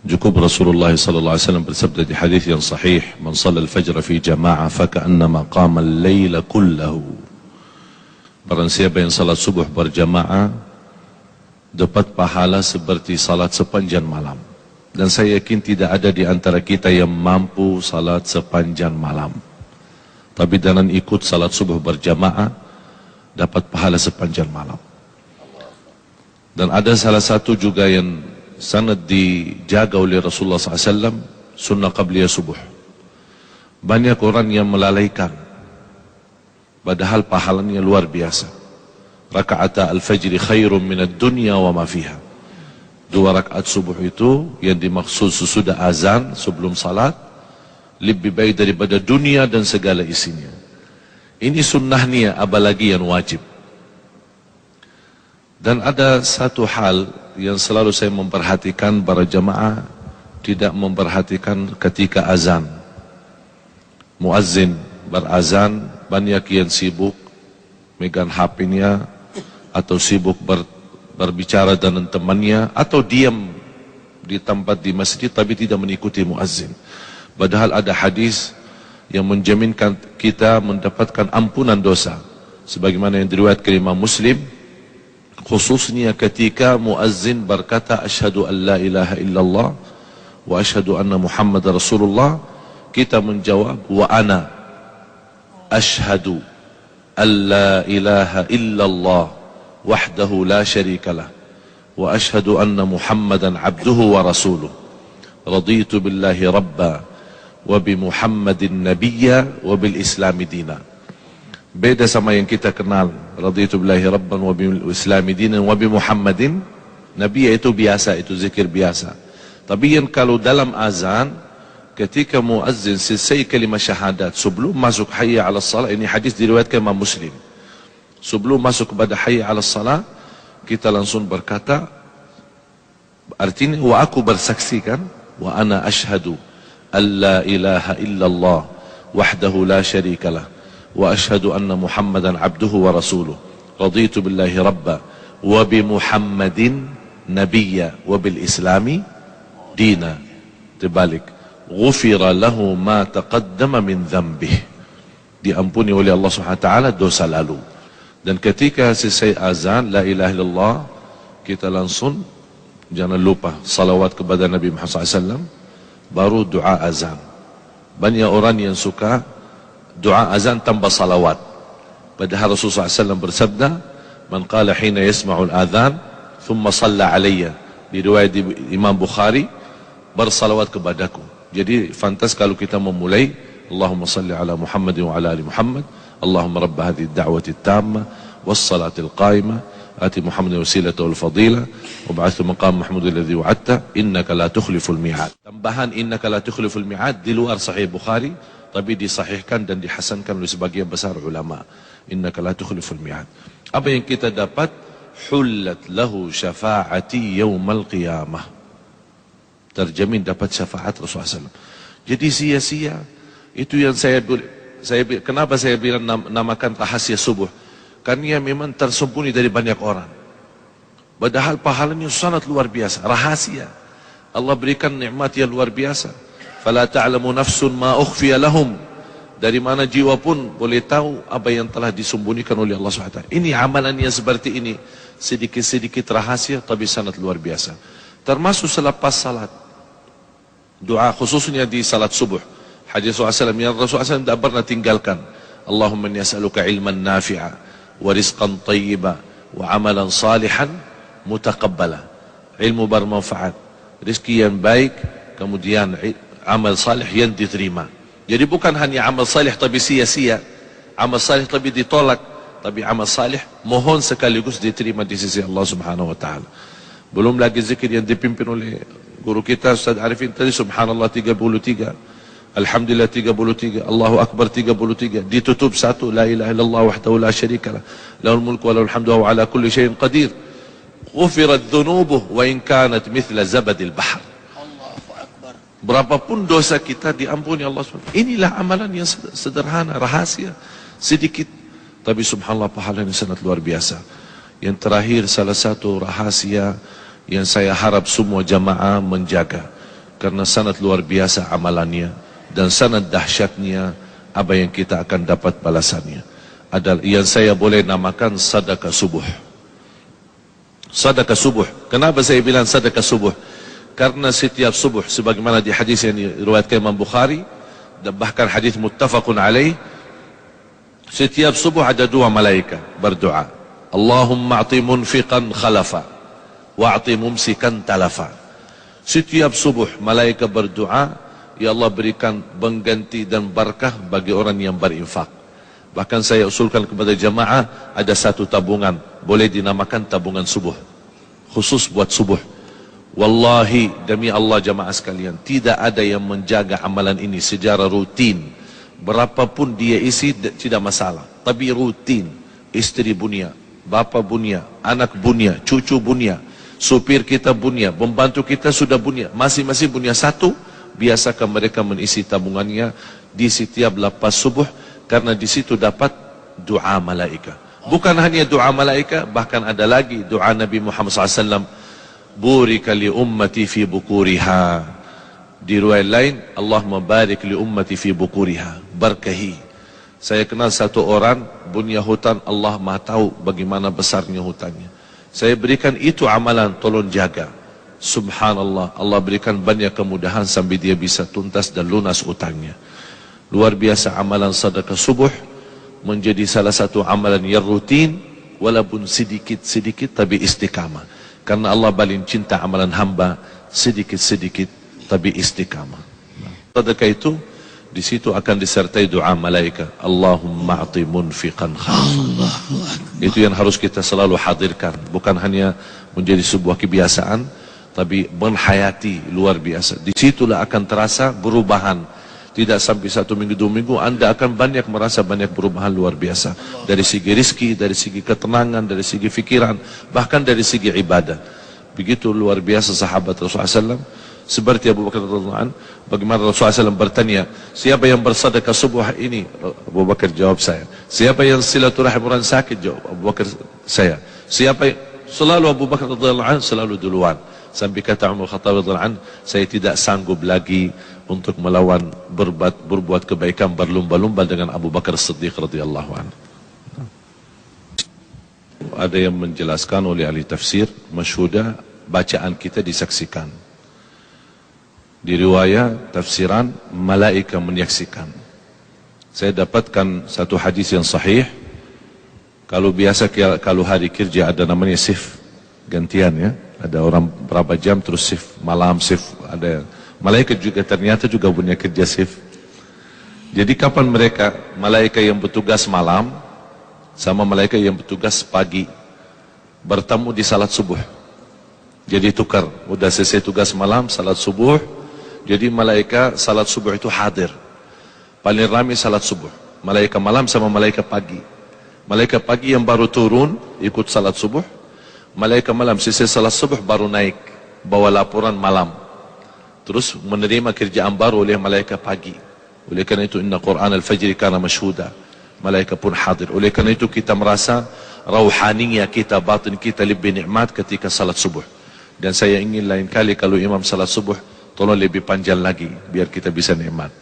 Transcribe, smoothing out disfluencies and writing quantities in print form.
Cukup Rasulullah sallallahu alaihi wasallam bersabda di hadis yang sahih, "Man shalla al-fajr fi jama'ah fa ka'annama qama al-laila kullahu." Barang siapa yang salat subuh berjamaah dapat pahala seperti salat sepanjang malam. Dan saya yakin tidak ada di antara kita yang mampu salat sepanjang malam. Tapi dengan ikut salat subuh berjamaah dapat pahala sepanjang malam. Dan ada salah satu juga yang sangat dijaga oleh Rasulullah SAW, sunnah qabliyah subuh. Banyak orang yang melalaikan, padahal pahalanya luar biasa. Raka'ata al-fajri khairun minad dunya wa ma fiha. 2 rakaat subuh itu yang dimaksud sesudah azan sebelum salat lebih baik daripada dunia dan segala isinya. Ini sunnahnya, apalagi yang wajib. Dan ada satu hal yang selalu saya memperhatikan, para jamaah tidak memperhatikan ketika azan. Muazzin berazan, banyak yang sibuk megang HP-nya atau sibuk berbicara dengan temannya atau diam di tempat di masjid tapi tidak mengikuti muazzin. Padahal ada hadis yang menjaminkan kita mendapatkan ampunan dosa, sebagaimana yang diriwayatkan Imam Muslim, khususnya ketika muazzin berkata asyhadu an la ilaha illallah wa asyhadu anna Muhammad Rasulullah, kita menjawab wa ana asyhadu an la ilaha illallah wahdahu la syarikalah wa asyhadu anna Muhammadan abduhu wa rasuluh raditu billahi rabba wa bi Muhammadin nabiyya wa bil islami dina. Beda sama yang kita kenal, raditu billahi rabban wa bil islami dinan wa bi Muhammadin nabiyya, itu biasa, itu zikir biasa. Tapi yang kalau dalam azan, ketika muazzin selesai kalimah syahadat sebelum masuk hayya 'alas salat, ini hadis diriwayatkan Imam Muslim. Sebelum masuk kepada hayya 'alas salat, kita langsung berkata, artinya wa aku bersaksikan, wa ana asyhadu an la ilaha illallah wahdahu la syarikalah wa asyhadu anna Muhammadan abduhu wa rasuluh raditu billahi rabba wa bi Muhammadin nabiyya wa bil islami dina. Terbalik, ghufira lahu ma taqaddama min dhanbih, diampuni oleh Allah Subhanahu wa taala dosa lalu. Dan ketika selesai azan la ilaha illallah, kita langsung jangan lupa salawat kepada Nabi Muhammad SAW, baru doa azan. Banyak orang yang suka doa azan tambah salawat, padahal Rasulullah SAW bersabda, man qala hina yasma'ul adhan thumma salla alayya, di riwayat Imam Bukhari, bersalawat kepadaku. Jadi fantas kalau kita memulai Allahumma salli ala Muhammadin wa ala ali Muhammad, Allahumma rabb hadhihi ad-da'wati at-tammah was-salati al-qa'imah ati Muhammadin wasilata wal fadilah wa ba'athu maqam Mahmud alladhi wa'adta innaka la tukhliful mi'ad. Tambahan innaka la tukhliful mi'ad di luar sahih Bukhari, tapi disahihkan dan dihasankan oleh sebagian besar ulama. Innaka la tukhliful mi'ad. Apa yang kita dapat? Hullat lahu syafa'ati yaumal qiyamah. Terjamin dapat syafaat Rasulullah SAW. Jadi sia-sia. Itu yang kenapa saya bilang namakan rahasia subuh. Karena memang tersembunyi dari banyak orang. Padahal pahalanya sangat luar biasa. Rahasia. Allah berikan nikmat yang luar biasa. Fala ta'lamu nafsun ma ukhfiya lahum. Dari mana jiwa pun boleh tahu apa yang telah disembunyikan oleh Allah SWT. Ini amalan yang seperti ini. Sedikit-sedikit rahasia tapi sangat luar biasa. Termasuk selepas salat. Doa khususnya di salat subuh. Hadis Rasulullah SAW yang Rasulullah SAW tidak pernah tinggalkan. Allahumma inni as'aluka ilman nafi'a wa rizqan tayyiba wa amalan salihan mutaqabbala. Ilmu bermanfaat, rezeki yang baik, kemudian amal salih yang diterima. Jadi bukan hanya amal salih tapi sia-sia, amal salih tapi ditolak, tapi amal salih mohon sekaligus diterima di sisi Allah Subhanahu wa taala. Belum lagi zikir yang dipimpin oleh guru kita Ustaz Arifin tadi, subhanallah 33, alhamdulillah 33, Allahu akbar 33, ditutup satu la ilaha illallah wahdahu la syarikalah lahul mulku wa lahul hamdu wa ala kulli syai'in qadir. Ghufirat dhunubuh wa in kanat mithla zabadil bahr. Allahu akbar. Berapapun dosa kita diampuni Allah SWT. Inilah amalan yang sederhana, rahasia, sedikit, tapi subhanallah pahalanya sangat luar biasa. Yang terakhir, salah satu rahasia yang saya harap semua jamaah menjaga. karena sangat luar biasa amalannya dan sangat dahsyatnya apa yang kita akan dapat balasannya. Adalah yang saya boleh namakan sedekah subuh. Sedekah subuh. Kenapa saya bilang sedekah subuh? Karena setiap subuh sebagaimana di hadis yang diriwayatkan Imam Bukhari dan bahkan hadis muttafaqun alaih, setiap subuh ada dua malaikat berdoa. Allahumma a'ti munfiqan khalafa wa'ti mumsikan talafa. Setiap subuh malaikat berdoa, ya Allah berikan pengganti dan barakah bagi orang yang berinfak. Bahkan saya usulkan kepada jamaah ada satu tabungan, boleh dinamakan tabungan subuh, khusus buat subuh. Wallahi demi Allah jamaah sekalian, tidak ada yang menjaga amalan ini secara rutin. Berapapun dia isi tidak masalah, tapi rutin. Istri bunia, bapa bunia, anak bunia, cucu bunia, supir kita bunia, pembantu kita sudah bunia, masing-masing bunia satu. Biasakan mereka mengisi tabungannya di setiap lepas subuh, karena di situ dapat doa malaikat. Bukan hanya doa malaikat, bahkan ada lagi doa Nabi Muhammad SAW. Burika li ummati fi bukuriha. Di riwayat lain, Allahumma barik li ummati fi bukuriha. Berkahi. Saya kenal satu orang punya hutan, Allah Maha tahu bagaimana besarnya hutannya. Saya berikan itu amalan, tolong jaga. Subhanallah, Allah berikan banyak kemudahan sampai dia bisa tuntas dan lunas utangnya. Luar biasa amalan sedekah subuh menjadi salah satu amalan yang rutin, walaupun sedikit-sedikit tapi istiqamah. Karena Allah paling cinta amalan hamba sedikit-sedikit tapi istiqamah. Sedekah itu di situ akan disertai doa malaikat. Allahumma a'ti munfiqan khalafan. Itu yang harus kita selalu hadirkan, bukan hanya menjadi sebuah kebiasaan, tapi menghayati luar biasa. Di situlah akan terasa perubahan. Tidak sampai 1 minggu 2 minggu Anda akan banyak merasa banyak perubahan luar biasa. Dari segi rizki, dari segi ketenangan, dari segi fikiran, bahkan dari segi ibadah. Begitu luar biasa sahabat Rasulullah SAW. Seperti Abu Bakar radhiyallahu anhu, bagaimana Rasulullah SAW bertanya, siapa yang bersedekah subuh ini? Abu Bakar jawab saya. Siapa yang silaturahim orang sakit? Jawab Abu Bakar saya. Siapa yang... Selalu Abu Bakar radhiyallahu anhu selalu duluan. Sampai kata Umar Khattab radhiyallahu anhu, saya tidak sanggup lagi untuk melawan berbuat kebaikan berlumba-lumba dengan Abu Bakar Siddiq radhiyallahu anhu. Ada yang menjelaskan oleh ahli tafsir, masyhudah bacaan kita disaksikan. Di riwayat tafsiran malaikat menyaksikan. Saya dapatkan satu hadis yang sahih. Kalau biasa kalau hari kerja ada namanya shift gantian ya. Ada orang berapa jam terus shift malam shift, ada malaikat juga ternyata juga punya kerja shift. Jadi kapan mereka malaikat yang bertugas malam sama malaikat yang bertugas pagi bertemu di salat subuh. Jadi tukar, udah selesai tugas malam salat subuh, jadi malaikat salat subuh itu hadir. Paling ramai salat subuh, malaikat malam sama malaikat pagi. Malaikat pagi yang baru turun ikut salat subuh, malaikat malam selesai salat subuh baru naik bawa laporan malam. Terus menerima kerjaan baru oleh malaikat pagi. Oleh karena itu inna Quran al-Fajr kana masyhuda. Malaikat pun hadir. Oleh karena itu kita merasa rauhaninya kita, batin kita lebih nikmat ketika salat subuh. Dan saya ingin lain kali kalau imam salat subuh tolong lebih panjang lagi biar kita bisa nikmat.